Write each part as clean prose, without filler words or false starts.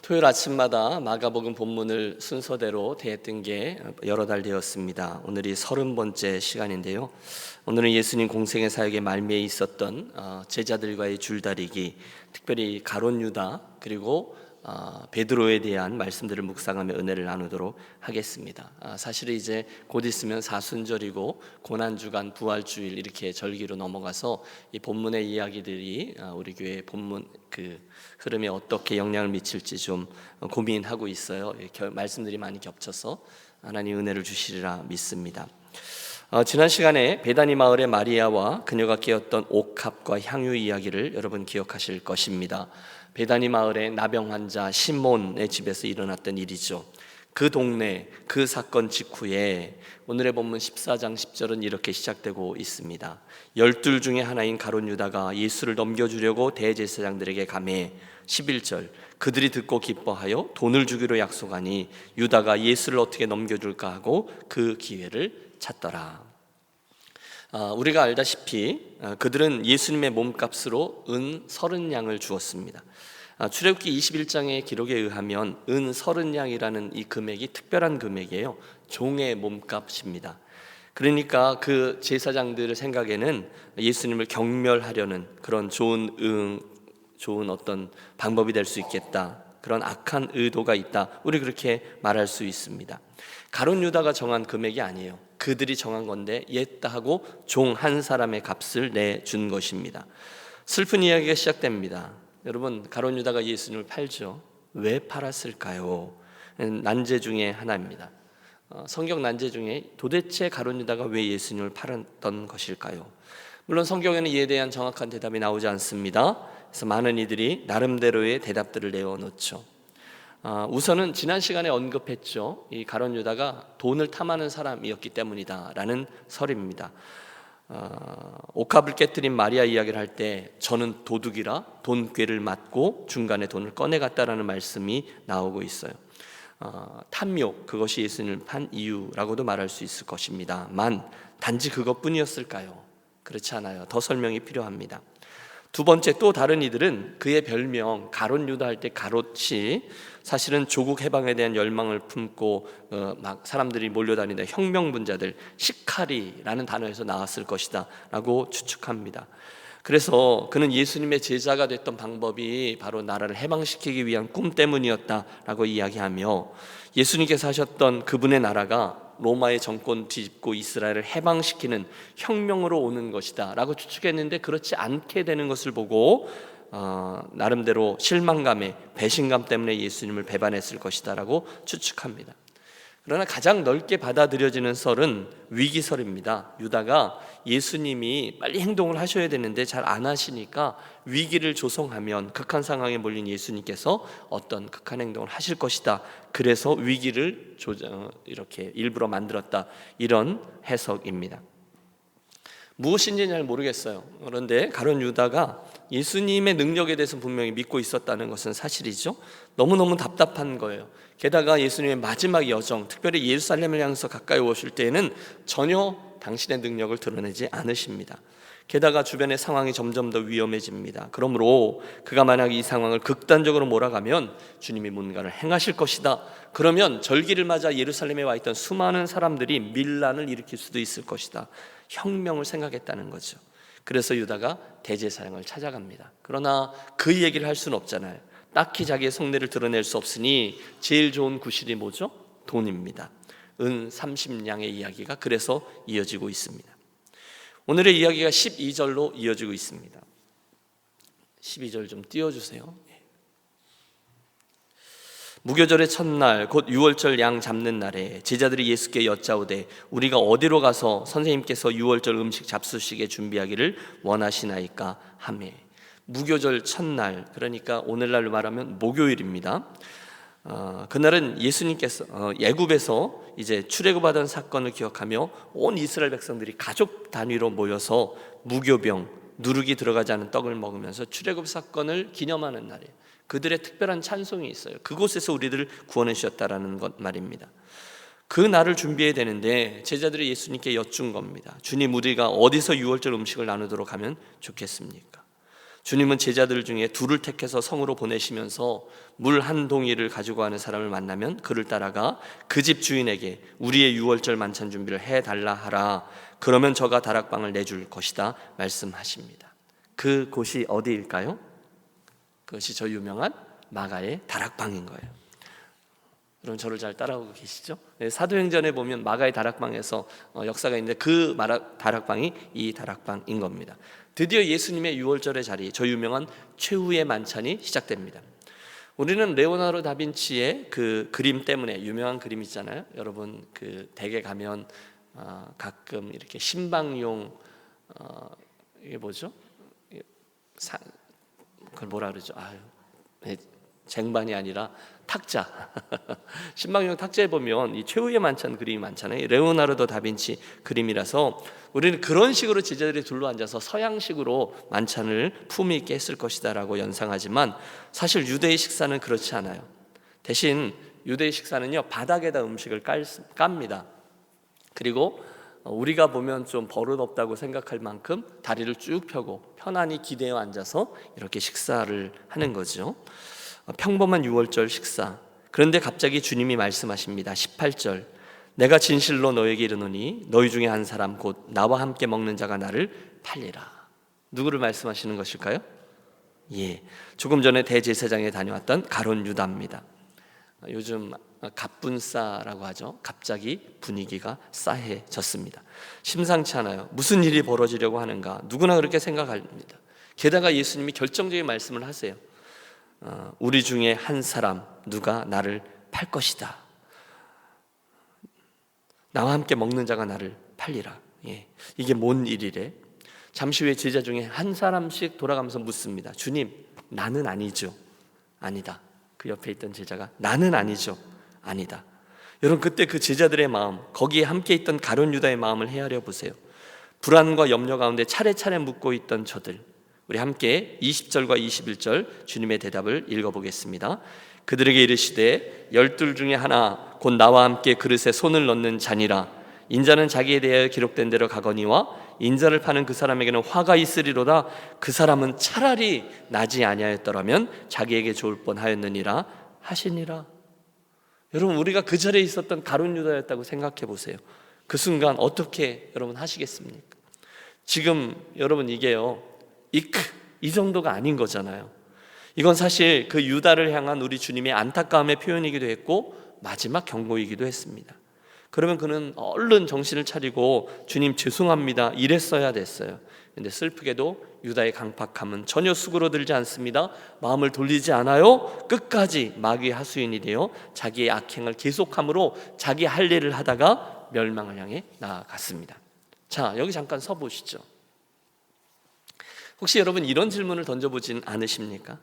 토요일 아침마다 마가복음 본문을 순서대로 대했던 게 여러 달 되었습니다. 오늘이 30번째 시간인데요. 오늘은 예수님 공생의 사역에 말미에 있었던 제자들과의 줄다리기, 특별히 가룟 유다 그리고 베드로에 대한 말씀들을 묵상하며 은혜를 나누도록 하겠습니다. 사실은 이제 곧 있으면 사순절이고 고난주간 부활주일 이렇게 절기로 넘어가서 이 본문의 이야기들이 우리 교회 본문 그 흐름에 어떻게 영향을 미칠지 좀 고민하고 있어요. 말씀들이 많이 겹쳐서 하나님 은혜를 주시리라 믿습니다. 지난 시간에 베다니 마을의 마리아와 그녀가 깨었던 옥합과 향유 이야기를 여러분 기억하실 것입니다. 베다니 마을의 나병 환자 시몬의 집에서 일어났던 일이죠. 그 동네 그 사건 직후에 오늘의 본문 14장 10절은 이렇게 시작되고 있습니다. 12 중에 하나인 가룟 유다가 예수를 넘겨주려고 대제사장들에게 가매 11절 그들이 듣고 기뻐하여 돈을 주기로 약속하니 유다가 예수를 어떻게 넘겨줄까 하고 그 기회를 찾더라. 우리가 알다시피 그들은 예수님의 몸값으로 은 30냥을 주었습니다. 출애굽기 21장의 기록에 의하면 은 30냥이라는 이 금액이 특별한 금액이에요. 종의 몸값입니다. 그러니까 그 제사장들의 생각에는 예수님을 경멸하려는 그런 좋은 어떤 방법이 될 수 있겠다, 그런 악한 의도가 있다, 우리 그렇게 말할 수 있습니다. 가룟 유다가 정한 금액이 아니에요. 그들이 정한 건데 옛다 하고 종 한 사람의 값을 내준 것입니다. 슬픈 이야기가 시작됩니다. 여러분, 가룟 유다가 예수님을 팔죠. 왜 팔았을까요? 난제 중에 하나입니다. 성경 난제 중에 도대체 가룟 유다가 왜 예수님을 팔았던 것일까요? 물론 성경에는 이에 대한 정확한 대답이 나오지 않습니다. 그래서 많은 이들이 나름대로의 대답들을 내어놓죠. 우선은 지난 시간에 언급했죠. 이 가룟 유다가 돈을 탐하는 사람이었기 때문이다라는 설입니다. 옥합을 깨뜨린 마리아 이야기를 할 때 저는 도둑이라 돈꾀를 맞고 중간에 돈을 꺼내갔다라는 말씀이 나오고 있어요. 탐욕, 그것이 예수님을 판 이유라고도 말할 수 있을 것입니다만 단지 그것뿐이었을까요? 그렇지 않아요. 더 설명이 필요합니다. 두 번째, 또 다른 이들은 그의 별명 가룟 유다 할 때 가롯이 사실은 조국 해방에 대한 열망을 품고 막 사람들이 몰려다니는 혁명분자들, 시카리라는 단어에서 나왔을 것이다 라고 추측합니다. 그래서 그는 예수님의 제자가 됐던 방법이 바로 나라를 해방시키기 위한 꿈 때문이었다라고 이야기하며 예수님께서 하셨던 그분의 나라가 로마의 정권 뒤집고 이스라엘을 해방시키는 혁명으로 오는 것이다 라고 추측했는데 그렇지 않게 되는 것을 보고 나름대로 실망감에 배신감 때문에 예수님을 배반했을 것이다 라고 추측합니다. 그러나 가장 넓게 받아들여지는 설은 위기설입니다. 유다가 예수님이 빨리 행동을 하셔야 되는데 잘 안 하시니까 위기를 조성하면 극한 상황에 몰린 예수님께서 어떤 극한 행동을 하실 것이다, 그래서 위기를 이렇게 일부러 만들었다, 이런 해석입니다. 무엇인지 잘 모르겠어요. 그런데 가룟 유다가 예수님의 능력에 대해서 분명히 믿고 있었다는 것은 사실이죠. 너무너무 답답한 거예요. 게다가 예수님의 마지막 여정, 특별히 예루살렘을 향해서 가까이 오실 때에는 전혀 당신의 능력을 드러내지 않으십니다. 게다가 주변의 상황이 점점 더 위험해집니다. 그러므로 그가 만약 이 상황을 극단적으로 몰아가면 주님이 뭔가를 행하실 것이다, 그러면 절기를 맞아 예루살렘에 와 있던 수많은 사람들이 밀란을 일으킬 수도 있을 것이다, 혁명을 생각했다는 거죠. 그래서 유다가 대제사장을 찾아갑니다. 그러나 그 얘기를 할 수는 없잖아요. 딱히 자기의 속내를 드러낼 수 없으니 제일 좋은 구실이 뭐죠? 돈입니다. 은 30냥의 이야기가 그래서 이어지고 있습니다. 오늘의 이야기가 12절로 이어지고 있습니다. 12절 좀 띄워주세요. 무교절의 첫날 곧 유월절 양 잡는 날에 제자들이 예수께 여짜오되 우리가 어디로 가서 선생님께서 유월절 음식 잡수시게 준비하기를 원하시나이까 하매. 무교절 첫날, 그러니까 오늘날로 말하면 목요일입니다. 그날은 예수님께서 애굽에서 이제 출애굽하던 사건을 기억하며 온 이스라엘 백성들이 가족 단위로 모여서 무교병, 누룩이 들어가지 않은 떡을 먹으면서 출애굽 사건을 기념하는 날이에요. 그들의 특별한 찬송이 있어요. 그곳에서 우리들을 구원해 주셨다라는 것 말입니다. 그 날을 준비해야 되는데 제자들이 예수님께 여쭌 겁니다. 주님, 우리가 어디서 유월절 음식을 나누도록 하면 좋겠습니까? 주님은 제자들 중에 둘을 택해서 성으로 보내시면서 물 한 동이를 가지고 가는 사람을 만나면 그를 따라가 그 집 주인에게 우리의 유월절 만찬 준비를 해달라 하라. 그러면 저가 다락방을 내줄 것이다 말씀하십니다. 그 곳이 어디일까요? 그것이 저 유명한 마가의 다락방인 거예요. 여러분 저를 잘 따라오고 계시죠? 사도행전에 보면 마가의 다락방에서 역사가 있는데 그 다락방이 이 다락방인 겁니다. 드디어 예수님의 유월절의 자리, 저 유명한 최후의 만찬이 시작됩니다. 우리는 레오나르도 다빈치의 그 그림 때문에, 유명한 그림 있잖아요. 여러분 그 댁에 가면 가끔 이렇게 신방용 이게 뭐죠? 그걸 뭐라 그러죠? 쟁반이 아니라 탁자. 신방용 탁자에 보면 이 최후의 만찬 그림이 많잖아요. 레오나르도 다빈치 그림이라서 우리는 그런 식으로 제자들이 둘러앉아서 서양식으로 만찬을 품위 있게 했을 것이다라고 연상하지만 사실 유대의 식사는 그렇지 않아요. 대신 유대의 식사는요, 바닥에다 음식을 깝니다. 그리고 우리가 보면 좀 버릇없다고 생각할 만큼 다리를 쭉 펴고 편안히 기대어 앉아서 이렇게 식사를 하는 거죠. 평범한 유월절 식사. 그런데 갑자기 주님이 말씀하십니다. 18절, 내가 진실로 너에게 이르노니 너희 중에 한 사람 곧 나와 함께 먹는 자가 나를 팔리라. 누구를 말씀하시는 것일까요? 조금 전에 대제사장에 다녀왔던 가룟 유다입니다. 요즘 갑분싸라고 하죠. 갑자기 분위기가 싸해졌습니다. 심상치 않아요. 무슨 일이 벌어지려고 하는가, 누구나 그렇게 생각합니다. 게다가 예수님이 결정적인 말씀을 하세요. 우리 중에 한 사람, 누가 나를 팔 것이다. 나와 함께 먹는 자가 나를 팔리라. 이게 뭔 일이래? 잠시 후에 제자 중에 한 사람씩 돌아가면서 묻습니다. 주님, 나는 아니죠? 아니다. 그 옆에 있던 제자가 나는 아니죠? 아니다. 여러분 그때 그 제자들의 마음, 거기에 함께 있던 가룟 유다의 마음을 헤아려 보세요. 불안과 염려 가운데 차례차례 묻고 있던 저들, 우리 함께 20절과 21절 주님의 대답을 읽어보겠습니다. 그들에게 이르시되 열둘 중에 하나 곧 나와 함께 그릇에 손을 넣는 자니라. 인자는 자기에 대하여 기록된 대로 가거니와 인자를 파는 그 사람에게는 화가 있으리로다. 그 사람은 차라리 나지 아니하였더라면 자기에게 좋을 뻔하였느니라 하시니라. 여러분 우리가 그 자리에 있었던 가룟 유다였다고 생각해 보세요. 그 순간 어떻게 여러분 하시겠습니까? 지금 여러분 이게요, 이 정도가 아닌 거잖아요. 이건 사실 그 유다를 향한 우리 주님의 안타까움의 표현이기도 했고 마지막 경고이기도 했습니다. 그러면 그는 얼른 정신을 차리고 주님 죄송합니다 이랬어야 됐어요. 근데 슬프게도 유다의 강팍함은 전혀 수그러들지 않습니다. 마음을 돌리지 않아요. 끝까지 마귀의 하수인이 되어 자기의 악행을 계속함으로 자기 할 일을 하다가 멸망을 향해 나아갔습니다. 자, 여기 잠깐 서보시죠. 혹시 여러분 이런 질문을 던져보진 않으십니까?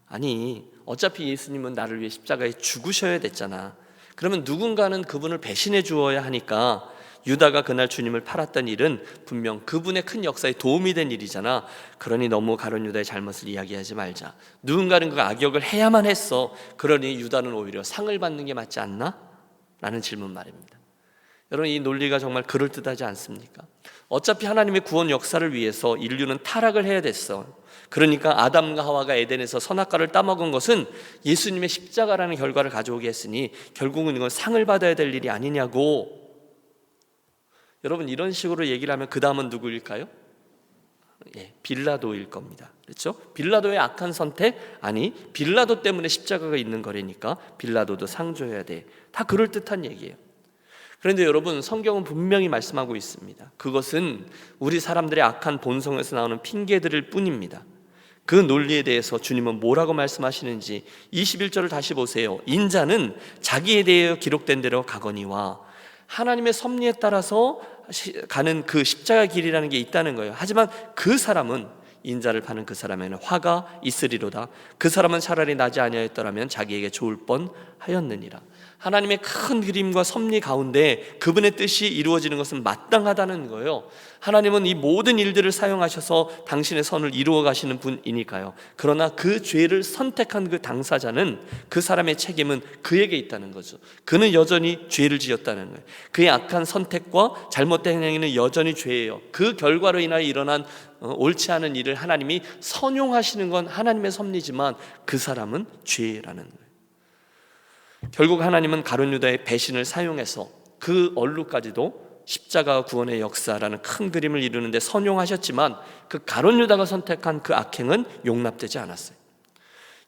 아니, 어차피 예수님은 나를 위해 십자가에 죽으셔야 됐잖아. 그러면 누군가는 그분을 배신해 주어야 하니까 유다가 그날 주님을 팔았던 일은 분명 그분의 큰 역사에 도움이 된 일이잖아. 그러니 너무 가룟 유다의 잘못을 이야기하지 말자. 누군가는 그 악역을 해야만 했어. 그러니 유다는 오히려 상을 받는 게 맞지 않나? 라는 질문 말입니다. 여러분 이 논리가 정말 그럴듯하지 않습니까? 어차피 하나님의 구원 역사를 위해서 인류는 타락을 해야 됐어. 그러니까 아담과 하와가 에덴에서 선악과를 따먹은 것은 예수님의 십자가라는 결과를 가져오게 했으니 결국은 이건 상을 받아야 될 일이 아니냐고. 여러분 이런 식으로 얘기를 하면 그 다음은 누구일까요? 빌라도일 겁니다. 그렇죠? 빌라도의 악한 선택? 아니, 빌라도 때문에 십자가가 있는 거라니까 빌라도도 상 줘야 돼. 다 그럴듯한 얘기예요. 그런데 여러분 성경은 분명히 말씀하고 있습니다. 그것은 우리 사람들의 악한 본성에서 나오는 핑계들일 뿐입니다. 그 논리에 대해서 주님은 뭐라고 말씀하시는지 21절을 다시 보세요. 인자는 자기에 대해 기록된 대로 가거니와, 하나님의 섭리에 따라서 가는 그 십자가 길이라는 게 있다는 거예요. 하지만 그 사람은, 인자를 파는 그 사람에는 화가 있으리로다. 그 사람은 차라리 나지 아니하였더라면 자기에게 좋을 뻔 하였느니라. 하나님의 큰 그림과 섭리 가운데 그분의 뜻이 이루어지는 것은 마땅하다는 거예요. 하나님은 이 모든 일들을 사용하셔서 당신의 선을 이루어 가시는 분이니까요. 그러나 그 죄를 선택한 그 당사자는, 그 사람의 책임은 그에게 있다는 거죠. 그는 여전히 죄를 지었다는 거예요. 그의 악한 선택과 잘못된 행위는 여전히 죄예요. 그 결과로 인하여 일어난 옳지 않은 일을 하나님이 선용하시는 건 하나님의 섭리지만 그 사람은 죄라는 거예요. 결국 하나님은 가룟 유다의 배신을 사용해서 그 언루까지도 십자가 구원의 역사라는 큰 그림을 이루는데 선용하셨지만, 그 가룟 유다가 선택한 그 악행은 용납되지 않았어요.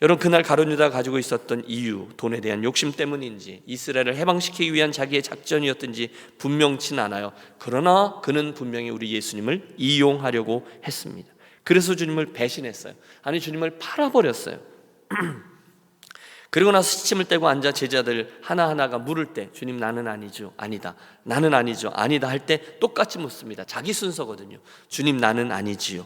여러분, 그날 가룟 유다가 가지고 있었던 이유, 돈에 대한 욕심 때문인지 이스라엘을 해방시키기 위한 자기의 작전이었든지 분명치는 않아요. 그러나 그는 분명히 우리 예수님을 이용하려고 했습니다. 그래서 주님을 배신했어요. 아니, 주님을 팔아버렸어요. 그리고 나서 시침을 떼고 앉아 제자들 하나하나가 물을 때, 주님 나는 아니죠, 아니다, 나는 아니죠, 아니다 할 때 똑같이 묻습니다. 자기 순서거든요. 주님 나는 아니지요.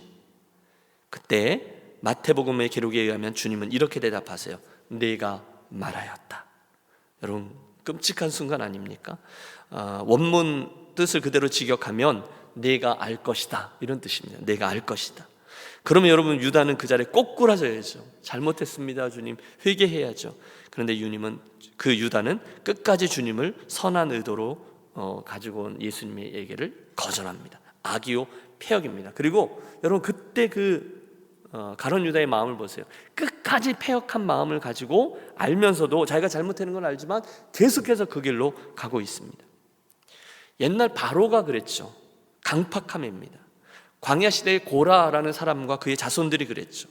그때 마태복음의 기록에 의하면 주님은 이렇게 대답하세요. 내가 말하였다. 여러분, 끔찍한 순간 아닙니까? 원문 뜻을 그대로 직역하면 내가 알 것이다, 이런 뜻입니다. 내가 알 것이다. 그러면 여러분, 유다는 그 자리에 꼬꾸라져야죠. 잘못했습니다 주님, 회개해야죠. 그런데 그 유다는 끝까지 주님을 선한 의도로 가지고 온 예수님의 얘기를 거절합니다. 악이요 폐역입니다. 그리고 여러분, 그때 가룟 유다의 마음을 보세요. 끝까지 폐역한 마음을 가지고 알면서도 자기가 잘못하는 건 알지만 계속해서 그 길로 가고 있습니다. 옛날 바로가 그랬죠. 강팍함입니다. 광야 시대의 고라라는 사람과 그의 자손들이 그랬죠.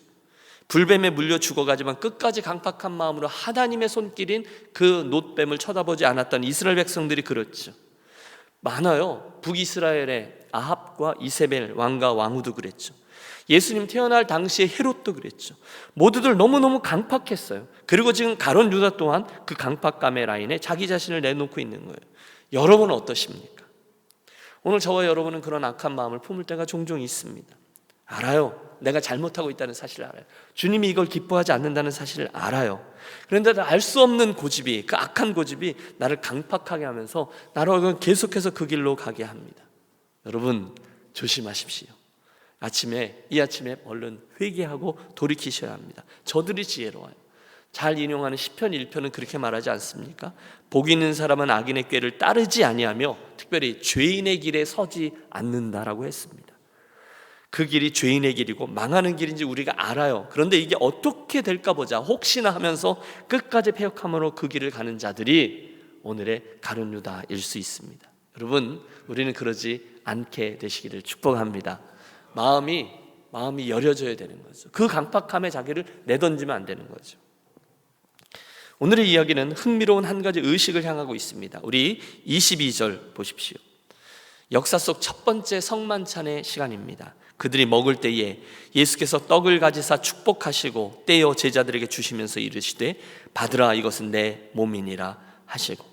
불뱀에 물려 죽어가지만 끝까지 강팍한 마음으로 하나님의 손길인 그 놋뱀을 쳐다보지 않았던 이스라엘 백성들이 그렇죠. 많아요. 북이스라엘의 아합과 이세벨 왕과 왕후도 그랬죠. 예수님 태어날 당시에 헤롯도 그랬죠. 모두들 너무너무 강팍했어요. 그리고 지금 가룟 유다 또한 그 강팍감의 라인에 자기 자신을 내놓고 있는 거예요. 여러분은 어떠십니까? 오늘 저와 여러분은 그런 악한 마음을 품을 때가 종종 있습니다. 알아요. 내가 잘못하고 있다는 사실을 알아요. 주님이 이걸 기뻐하지 않는다는 사실을 알아요. 그런데 알 수 없는 고집이, 그 악한 고집이 나를 강팍하게 하면서 나를 계속해서 그 길로 가게 합니다. 여러분, 조심하십시오. 이 아침에 얼른 회개하고 돌이키셔야 합니다. 저들이 지혜로워요. 잘 인용하는 시편 1편은 그렇게 말하지 않습니까? 복 있는 사람은 악인의 꾀를 따르지 아니하며 특별히 죄인의 길에 서지 않는다라고 했습니다. 그 길이 죄인의 길이고 망하는 길인지 우리가 알아요. 그런데 이게 어떻게 될까 보자 혹시나 하면서 끝까지 패역함으로 그 길을 가는 자들이 오늘의 가룟 유다일 수 있습니다. 여러분, 우리는 그러지 않게 되시기를 축복합니다. 마음이 여려져야 되는 거죠. 그 강팍함에 자기를 내던지면 안 되는 거죠. 오늘의 이야기는 흥미로운 한 가지 의식을 향하고 있습니다. 우리 22절 보십시오. 역사 속 첫 번째 성만찬의 시간입니다. 그들이 먹을 때에 예수께서 떡을 가지사 축복하시고 떼어 제자들에게 주시면서 이르시되 받으라, 이것은 내 몸이니라 하시고.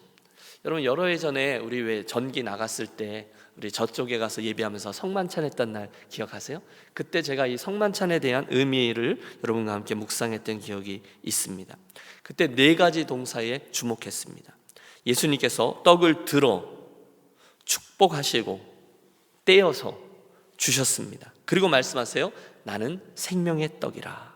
여러분, 여러 해 전에 우리 왜 전기 나갔을 때 우리 저쪽에 가서 예배하면서 성만찬 했던 날 기억하세요? 그때 제가 이 성만찬에 대한 의미를 여러분과 함께 묵상했던 기억이 있습니다. 그때 4가지 동사에 주목했습니다. 예수님께서 떡을 들어 축복하시고 떼어서 주셨습니다. 그리고 말씀하세요. 나는 생명의 떡이라.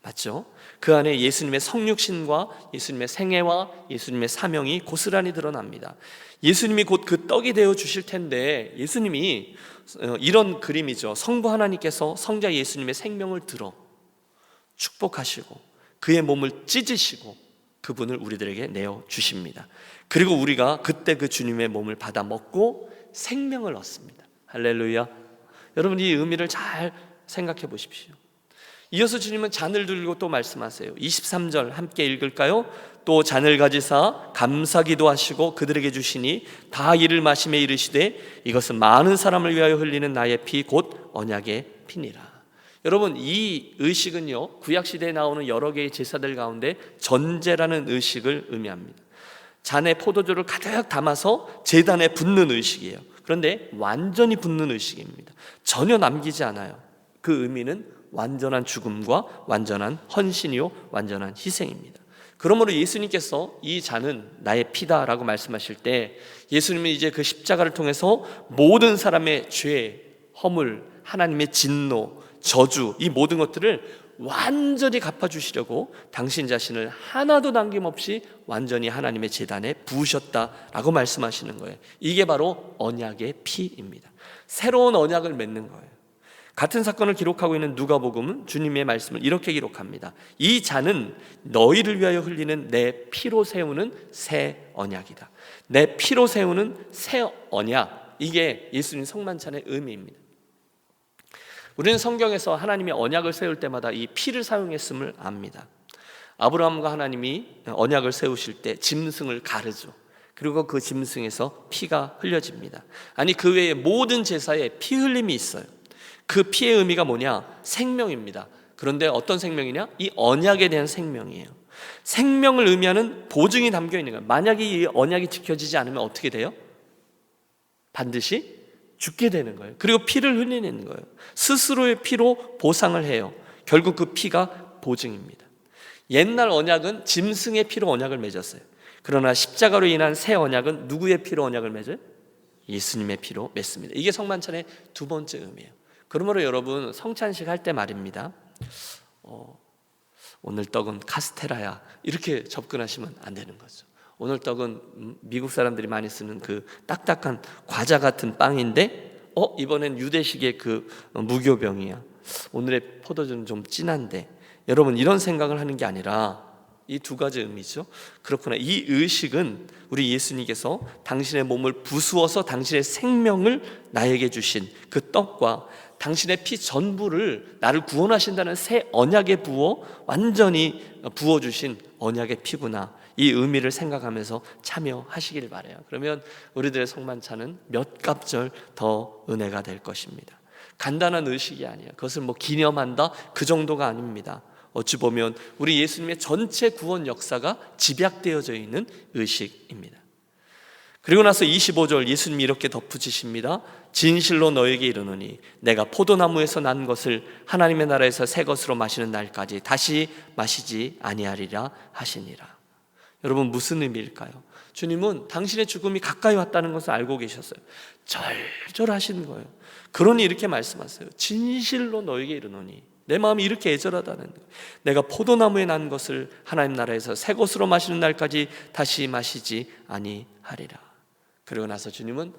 맞죠? 그 안에 예수님의 성육신과 예수님의 생애와 예수님의 사명이 고스란히 드러납니다. 예수님이 곧 그 떡이 되어 주실 텐데, 예수님이 이런 그림이죠. 성부 하나님께서 성자 예수님의 생명을 들어 축복하시고 그의 몸을 찢으시고 그분을 우리들에게 내어 주십니다. 그리고 우리가 그때 그 주님의 몸을 받아 먹고 생명을 얻습니다. 할렐루야. 여러분, 이 의미를 잘 생각해 보십시오. 이어서 주님은 잔을 들고 또 말씀하세요. 23절 함께 읽을까요? 또 잔을 가지사 감사기도 하시고 그들에게 주시니 다 이를 마시며 이르시되 이것은 많은 사람을 위하여 흘리는 나의 피 곧 언약의 피니라. 여러분, 이 의식은요, 구약시대에 나오는 여러 개의 제사들 가운데 전제라는 의식을 의미합니다. 잔에 포도주를 가득 담아서 제단에 붓는 의식이에요. 그런데 완전히 붓는 의식입니다. 전혀 남기지 않아요. 그 의미는 완전한 죽음과 완전한 헌신이요 완전한 희생입니다. 그러므로 예수님께서 이 잔은 나의 피다라고 말씀하실 때 예수님은 이제 그 십자가를 통해서 모든 사람의 죄, 허물, 하나님의 진노, 저주, 이 모든 것들을 완전히 갚아주시려고 당신 자신을 하나도 남김없이 완전히 하나님의 제단에 부으셨다라고 말씀하시는 거예요. 이게 바로 언약의 피입니다. 새로운 언약을 맺는 거예요. 같은 사건을 기록하고 있는 누가복음은 주님의 말씀을 이렇게 기록합니다. 이 잔은 너희를 위하여 흘리는 내 피로 세우는 새 언약이다. 내 피로 세우는 새 언약, 이게 예수님 성만찬의 의미입니다. 우리는 성경에서 하나님이 언약을 세울 때마다 이 피를 사용했음을 압니다. 아브라함과 하나님이 언약을 세우실 때 짐승을 가르죠. 그리고 그 짐승에서 피가 흘려집니다. 아니, 그 외에 모든 제사에 피 흘림이 있어요. 그 피의 의미가 뭐냐? 생명입니다. 그런데 어떤 생명이냐? 이 언약에 대한 생명이에요. 생명을 의미하는 보증이 담겨 있는 거예요. 만약에 이 언약이 지켜지지 않으면 어떻게 돼요? 반드시 죽게 되는 거예요. 그리고 피를 흘리는 거예요. 스스로의 피로 보상을 해요. 결국 그 피가 보증입니다. 옛날 언약은 짐승의 피로 언약을 맺었어요. 그러나 십자가로 인한 새 언약은 누구의 피로 언약을 맺어요? 예수님의 피로 맺습니다. 이게 성만찬의 두 번째 의미예요. 그러므로 여러분, 성찬식 할 때 말입니다, 오늘 떡은 카스테라야, 이렇게 접근하시면 안 되는 거죠. 오늘 떡은 미국 사람들이 많이 쓰는 그 딱딱한 과자 같은 빵인데 이번엔 유대식의 그 무교병이야. 오늘의 포도주는 좀 진한데. 여러분, 이런 생각을 하는 게 아니라 이 두 가지 의미죠. 그렇구나, 이 의식은 우리 예수님께서 당신의 몸을 부수어서 당신의 생명을 나에게 주신 그 떡과 당신의 피 전부를 나를 구원하신다는 새 언약에 부어 완전히 부어주신 언약의 피구나, 이 의미를 생각하면서 참여하시길 바라요. 그러면 우리들의 성만찬은 몇 갑절 더 은혜가 될 것입니다. 간단한 의식이 아니에요. 그것을 기념한다, 그 정도가 아닙니다. 어찌 보면 우리 예수님의 전체 구원 역사가 집약되어져 있는 의식입니다. 그리고 나서 25절 예수님이 이렇게 덧붙이십니다. 진실로 너에게 이르노니 내가 포도나무에서 난 것을 하나님의 나라에서 새 것으로 마시는 날까지 다시 마시지 아니하리라 하시니라. 여러분, 무슨 의미일까요? 주님은 당신의 죽음이 가까이 왔다는 것을 알고 계셨어요. 절절하신 거예요. 그러니 이렇게 말씀하세요. 진실로 너에게 이르노니, 내 마음이 이렇게 애절하다는 거예요. 내가 포도나무에 난 것을 하나님 나라에서 새 것으로 마시는 날까지 다시 마시지 아니하리라. 그러고 나서 주님은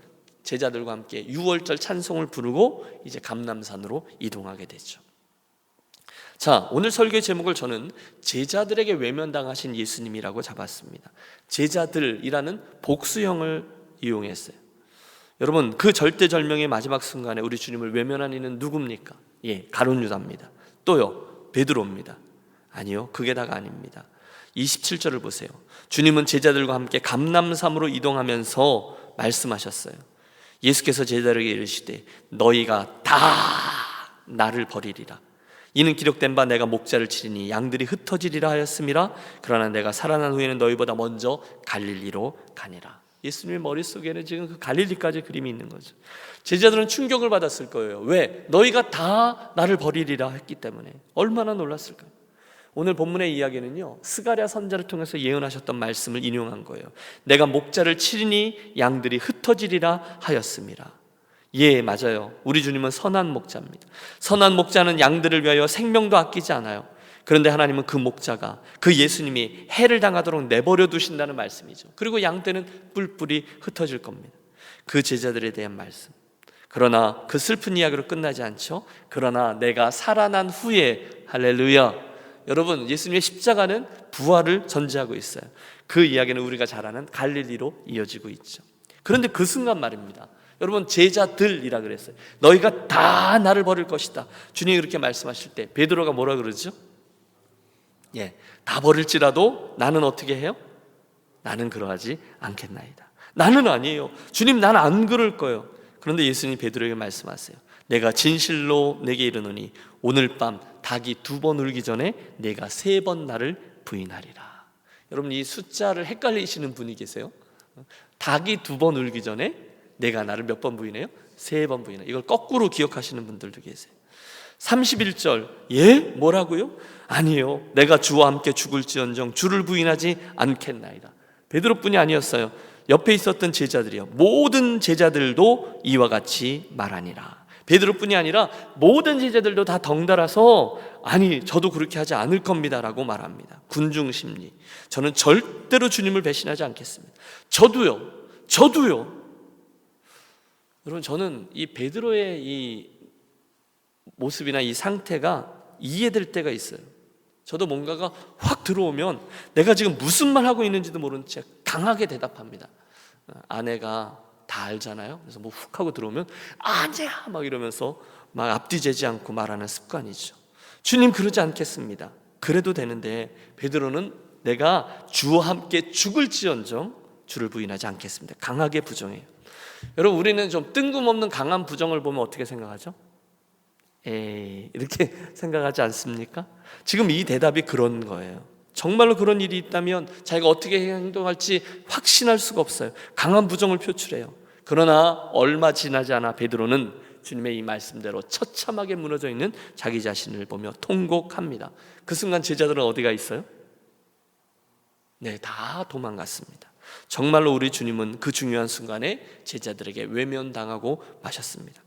제자들과 함께 유월절 찬송을 부르고 이제 감람산으로 이동하게 되죠. 자, 오늘 설교의 제목을 저는 제자들에게 외면당하신 예수님이라고 잡았습니다. 제자들이라는 복수형을 이용했어요. 여러분, 그 절대절명의 마지막 순간에 우리 주님을 외면한 이는 누굽니까? 가룟 유다입니다. 또요, 베드로입니다. 아니요, 그게 다가 아닙니다. 27절을 보세요. 주님은 제자들과 함께 감람산으로 이동하면서 말씀하셨어요. 예수께서 제자들에게 이르시되 너희가 다 나를 버리리라. 이는 기록된 바 내가 목자를 치리니 양들이 흩어지리라 하였음이라. 그러나 내가 살아난 후에는 너희보다 먼저 갈릴리로 가니라. 예수님의 머릿속에는 지금 그 갈릴리까지 그림이 있는 거죠. 제자들은 충격을 받았을 거예요. 왜? 너희가 다 나를 버리리라 했기 때문에. 얼마나 놀랐을까요? 오늘 본문의 이야기는요, 스가랴 선지자를 통해서 예언하셨던 말씀을 인용한 거예요. 내가 목자를 치리니 양들이 흩어지리라 하였음이라. 맞아요. 우리 주님은 선한 목자입니다. 선한 목자는 양들을 위하여 생명도 아끼지 않아요. 그런데 하나님은 그 목자가, 그 예수님이 해를 당하도록 내버려 두신다는 말씀이죠. 그리고 양떼는 뿔뿔이 흩어질 겁니다. 그 제자들에 대한 말씀. 그러나 그 슬픈 이야기로 끝나지 않죠. 그러나 내가 살아난 후에, 할렐루야. 여러분, 예수님의 십자가는 부활을 전제하고 있어요. 그 이야기는 우리가 잘 아는 갈릴리로 이어지고 있죠. 그런데 그 순간 말입니다. 여러분, 제자들이라 그랬어요. 너희가 다 나를 버릴 것이다. 주님이 그렇게 말씀하실 때 베드로가 뭐라 그러죠? 다 버릴지라도 나는 어떻게 해요? 나는 그러하지 않겠나이다. 나는 아니에요. 주님, 나는 안 그럴 거예요. 그런데 예수님이 베드로에게 말씀하세요. 내가 진실로 내게 이르노니 오늘 밤 닭이 2번 울기 전에 내가 3번 나를 부인하리라. 여러분, 이 숫자를 헷갈리시는 분이 계세요? 닭이 2번 울기 전에 내가 나를 몇 번 부인해요? 3번 부인해요. 이걸 거꾸로 기억하시는 분들도 계세요. 31절, 예? 뭐라고요? 아니요, 내가 주와 함께 죽을지언정 주를 부인하지 않겠나이다. 베드로뿐이 아니었어요. 옆에 있었던 제자들이요, 모든 제자들도 이와 같이 말하니라. 베드로뿐이 아니라 모든 제자들도 다 덩달아서 아니, 저도 그렇게 하지 않을 겁니다 라고 말합니다. 군중심리. 저는 절대로 주님을 배신하지 않겠습니다. 저도요. 여러분, 저는 이 베드로의 이 모습이나 이 상태가 이해될 때가 있어요. 저도 뭔가가 확 들어오면 내가 지금 무슨 말 하고 있는지도 모르는 채 강하게 대답합니다. 아내가 다 알잖아요. 그래서 뭐 훅 하고 들어오면 아니야 막 이러면서 막 앞뒤 재지 않고 말하는 습관이죠. 주님, 그러지 않겠습니다. 그래도 되는데 베드로는 내가 주와 함께 죽을지언정 주를 부인하지 않겠습니다. 강하게 부정해요. 여러분, 우리는 좀 뜬금없는 강한 부정을 보면 어떻게 생각하죠? 에이, 이렇게 생각하지 않습니까? 지금 이 대답이 그런 거예요. 정말로 그런 일이 있다면 자기가 어떻게 행동할지 확신할 수가 없어요. 강한 부정을 표출해요. 그러나 얼마 지나지 않아 베드로는 주님의 이 말씀대로 처참하게 무너져 있는 자기 자신을 보며 통곡합니다. 그 순간 제자들은 어디가 있어요? 네, 다 도망갔습니다. 정말로 우리 주님은 그 중요한 순간에 제자들에게 외면당하고 마셨습니다.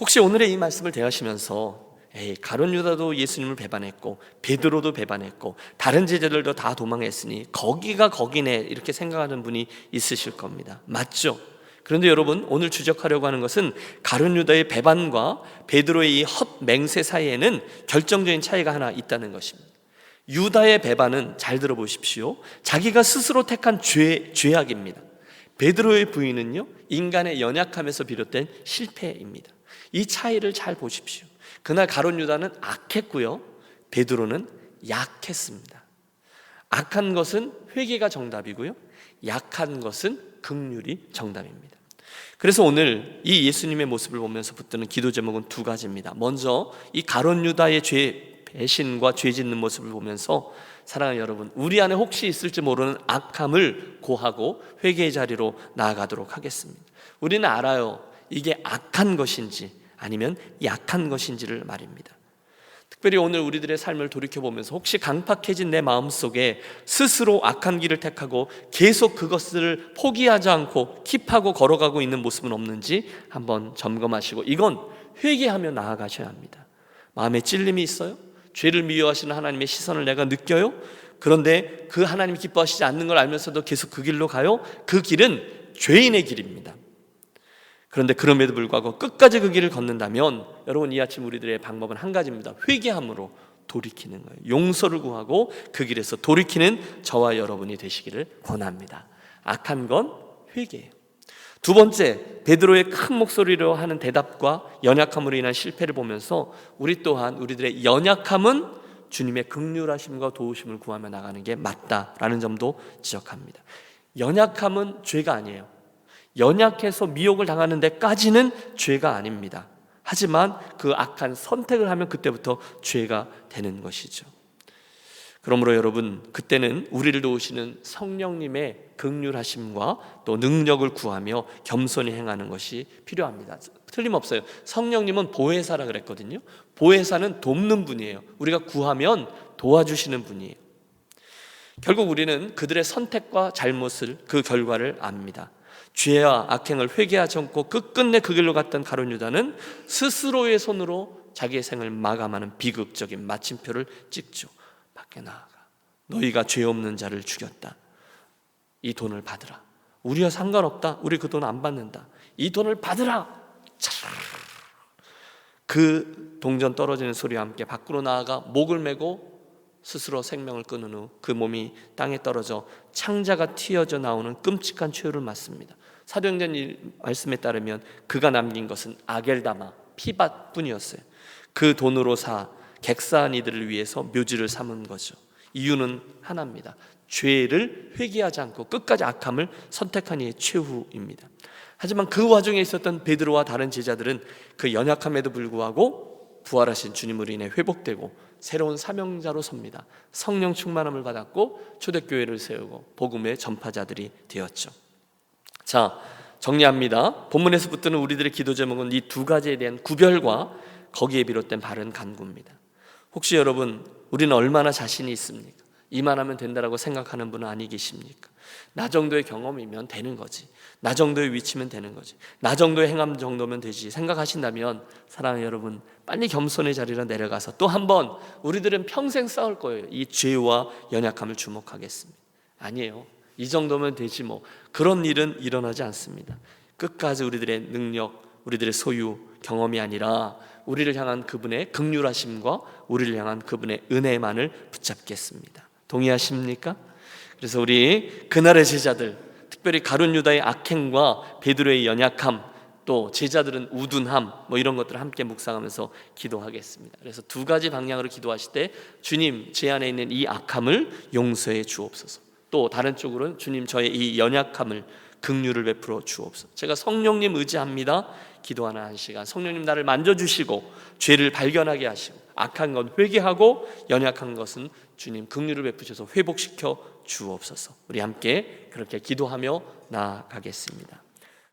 혹시 오늘의 이 말씀을 대하시면서 가룟 유다도 예수님을 배반했고 베드로도 배반했고 다른 제자들도 다 도망했으니 거기가 거기네 이렇게 생각하는 분이 있으실 겁니다. 맞죠? 그런데 여러분, 오늘 주적하려고 하는 것은 가룟 유다의 배반과 베드로의 이 헛 맹세 사이에는 결정적인 차이가 하나 있다는 것입니다. 유다의 배반은, 잘 들어보십시오, 자기가 스스로 택한 죄악입니다. 베드로의 부인은요, 인간의 연약함에서 비롯된 실패입니다. 이 차이를 잘 보십시오. 그날 가룟 유다는 악했고요, 베드로는 약했습니다. 악한 것은 회개가 정답이고요, 약한 것은 긍휼이 정답입니다. 그래서 오늘 이 예수님의 모습을 보면서 붙드는 기도 제목은 두 가지입니다. 먼저 이 가룟 유다의 배신과 죄 짓는 모습을 보면서 사랑하는 여러분, 우리 안에 혹시 있을지 모르는 악함을 고하고 회개의 자리로 나아가도록 하겠습니다. 우리는 알아요, 이게 악한 것인지 아니면 약한 것인지를 말입니다. 특별히 오늘 우리들의 삶을 돌이켜보면서 혹시 강팍해진 내 마음속에 스스로 악한 길을 택하고 계속 그것을 포기하지 않고 킵하고 걸어가고 있는 모습은 없는지 한번 점검하시고, 이건 회개하며 나아가셔야 합니다. 마음에 찔림이 있어요? 죄를 미워하시는 하나님의 시선을 내가 느껴요? 그런데 그 하나님이 기뻐하시지 않는 걸 알면서도 계속 그 길로 가요? 그 길은 죄인의 길입니다. 그런데 그럼에도 불구하고 끝까지 그 길을 걷는다면 여러분, 이 아침 우리들의 방법은 한 가지입니다. 회개함으로 돌이키는 거예요. 용서를 구하고 그 길에서 돌이키는 저와 여러분이 되시기를 권합니다. 악한 건 회개예요. 두 번째, 베드로의 큰 목소리로 하는 대답과 연약함으로 인한 실패를 보면서 우리 또한 우리들의 연약함은 주님의 긍휼하심과 도우심을 구하며 나가는 게 맞다라는 점도 지적합니다. 연약함은 죄가 아니에요. 연약해서 미혹을 당하는 데까지는 죄가 아닙니다. 하지만 그 악한 선택을 하면 그때부터 죄가 되는 것이죠. 그러므로 여러분, 그때는 우리를 도우시는 성령님의 긍휼하심과 또 능력을 구하며 겸손히 행하는 것이 필요합니다. 틀림없어요. 성령님은 보혜사라 그랬거든요. 보혜사는 돕는 분이에요. 우리가 구하면 도와주시는 분이에요. 결국 우리는 그들의 선택과 잘못을, 그 결과를 압니다. 죄와 악행을 회개하지 않고 끝끝내 그 길로 갔던 가룟 유다는 스스로의 손으로 자기의 생을 마감하는 비극적인 마침표를 찍죠. 밖에 나아가 너희가 죄 없는 자를 죽였다. 이 돈을 받으라. 우리와 상관없다. 우리 그 돈 안 받는다. 이 돈을 받으라. 그 동전 떨어지는 소리와 함께 밖으로 나아가 목을 메고 스스로 생명을 끊은 후 그 몸이 땅에 떨어져 창자가 튀어져 나오는 끔찍한 최후를 맞습니다. 사도행전 말씀에 따르면 그가 남긴 것은 아겔다마, 피밭뿐이었어요. 그 돈으로 사 객사한 이들을 위해서 묘지를 삼은 거죠. 이유는 하나입니다. 죄를 회개하지 않고 끝까지 악함을 선택한 이의 최후입니다. 하지만 그 와중에 있었던 베드로와 다른 제자들은 그 연약함에도 불구하고 부활하신 주님으로 인해 회복되고 새로운 사명자로 섭니다. 성령 충만함을 받았고 초대교회를 세우고 복음의 전파자들이 되었죠. 자, 정리합니다. 본문에서 붙드는 우리들의 기도 제목은 이 두 가지에 대한 구별과 거기에 비롯된 바른 간구입니다. 혹시 여러분, 우리는 얼마나 자신이 있습니까? 이만하면 된다라고 생각하는 분은 아니 계십니까? 나 정도의 경험이면 되는 거지, 나 정도의 위치면 되는 거지, 나 정도의 행함 정도면 되지 생각하신다면 사랑하는 여러분, 빨리 겸손의 자리로 내려가서 또 한 번 우리들은 평생 싸울 거예요. 이 죄와 연약함을 주목하겠습니다. 아니에요. 이 정도면 되지 뭐, 그런 일은 일어나지 않습니다. 끝까지 우리들의 능력, 우리들의 소유, 경험이 아니라 우리를 향한 그분의 긍휼하심과 우리를 향한 그분의 은혜만을 붙잡겠습니다. 동의하십니까? 그래서 우리 그날의 제자들, 특별히 가룟 유다의 악행과 베드로의 연약함, 또 제자들은 우둔함, 뭐 이런 것들을 함께 묵상하면서 기도하겠습니다. 그래서 두 가지 방향으로 기도하실 때, 주님, 제 안에 있는 이 악함을 용서해 주옵소서. 또 다른 쪽으로는, 주님, 저의 이 연약함을 긍휼을 베풀어 주옵소서. 제가 성령님 의지합니다. 기도하는 한 시간, 성령님 나를 만져주시고 죄를 발견하게 하시고 악한 건 회개하고 연약한 것은 주님 긍휼을 베푸셔서 회복시켜 주옵소서. 우리 함께 그렇게 기도하며 나아가겠습니다.